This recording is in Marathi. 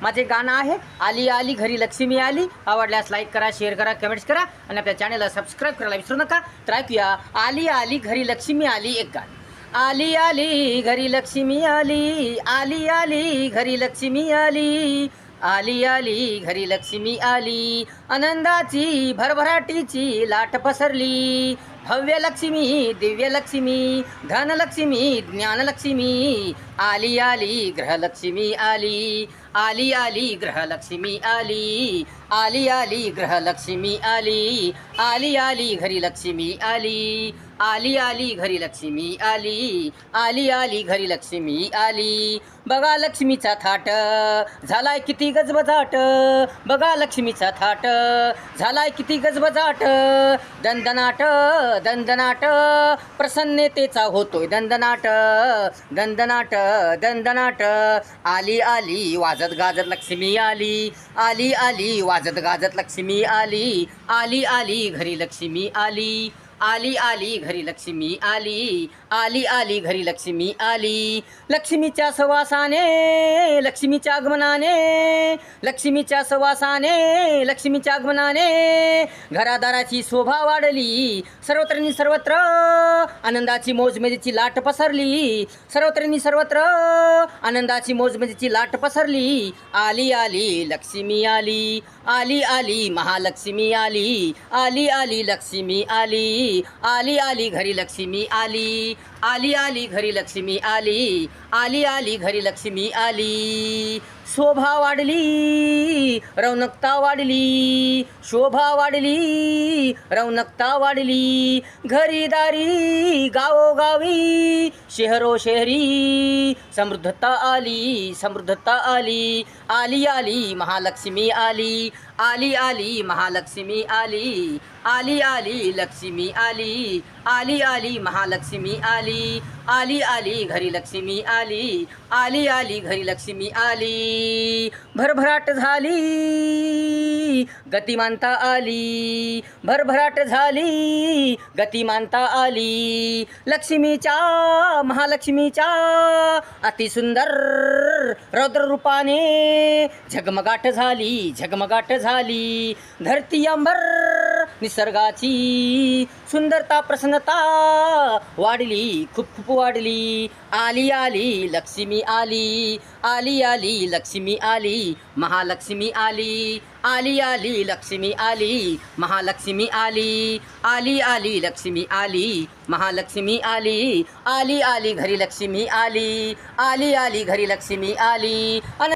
माझे गाणं आहे आली आली घरी लक्ष्मी आली. आवडल्यास लाईक करा, शेअर करा, कमेंट्स करा आणि आपल्या चॅनलला सबस्क्राईब करायला विसरू नका. तर ऐकूया आली आली घरी लक्ष्मी आली एक गाणं. आली आली घरी लक्ष्मी आली, आली आली घरी लक्ष्मी आली, आली आली घरी लक्ष्मी आली. आनंदाची भरभराटीची लाट पसरली, भव्य लक्ष्मी दिव्य लक्ष्मी धनलक्ष्मी ज्ञानलक्ष्मी. आली आली ग्रहलक्ष्मी आली, आली आली ग्रहलक्ष्मी आली, आली आली ग्रहलक्ष्मी आली, आली आली घरी लक्ष्मी आली, आली आली घरी लक्ष्मी आली, आली आली घरी लक्ष्मी आली. बघा लक्ष्मीचा थाट झालाय किती गजबजाट, बघा लक्ष्मीचा थाट झालाय किती गजबजाट. दंदनाट दंदनाट प्रसन्नतेचा होतोय दंदनाट, दंदनाट दंदनाट. आली आली वाजत गाजत लक्ष्मी आली, आली आली वाजत गाजत लक्ष्मी आली, आली आली घरी लक्ष्मी आली, आली आली घरी लक्ष्मी आली, आली आली घरी लक्ष्मी आली. लक्ष्मीच्या सवासाने लक्ष्मीच्या आगमनाने, लक्ष्मीच्या सवासाने लक्ष्मीच्या आगमनाने घरादाराची शोभा वाढली. सर्वत्र सर्वत्र आनंदाची मौजमजेची लाट पसरली, सर्वत्र सर्वत्र आनंदाची मौजमजेची लाट पसरली. आली आली लक्ष्मी आली, आली आली महालक्ष्मी आली, आली आली लक्ष्मी आली, आली आली घरी लक्ष्मी आली, आली आली घरी लक्ष्मी आली, आली आली घरी लक्ष्मी आली. शोभा वाढली रौनकता वाढली, शोभा वाढली रौनकता वाढली. घरी दारी गावोगावी शहरो शहरी समृद्धता आली, समृद्धता आली. आली आली महालक्ष्मी आली, आली आली महालक्ष्मी आली, आली आली लक्ष्मी आली, आली आली महालक्ष्मी आली, आली आली घरी लक्ष्मी आली, आली आली घरी लक्ष्मी आली. भरभराट झाली गतिमानता आली, भरभराट झाली गतिमानता आली. लक्ष्मीच्या महालक्ष्मीच्या अतिसुंदर रौद्र रूपाने झगमगाट झाली, झगमगाट झाली. धरती अंबर निसर्गाची सुंदरता प्रसन्नता वाढली, खूप खूप वाढली. आली आली लक्ष्मी आली, आली आली लक्ष्मी आली, महालक्ष्मी आली, आली आली लक्ष्मी आली, महालक्ष्मी आली, आली आली लक्ष्मी आली, महालक्ष्मी आली, आली आली घरी लक्ष्मी आली, आली आली घरी लक्ष्मी आली.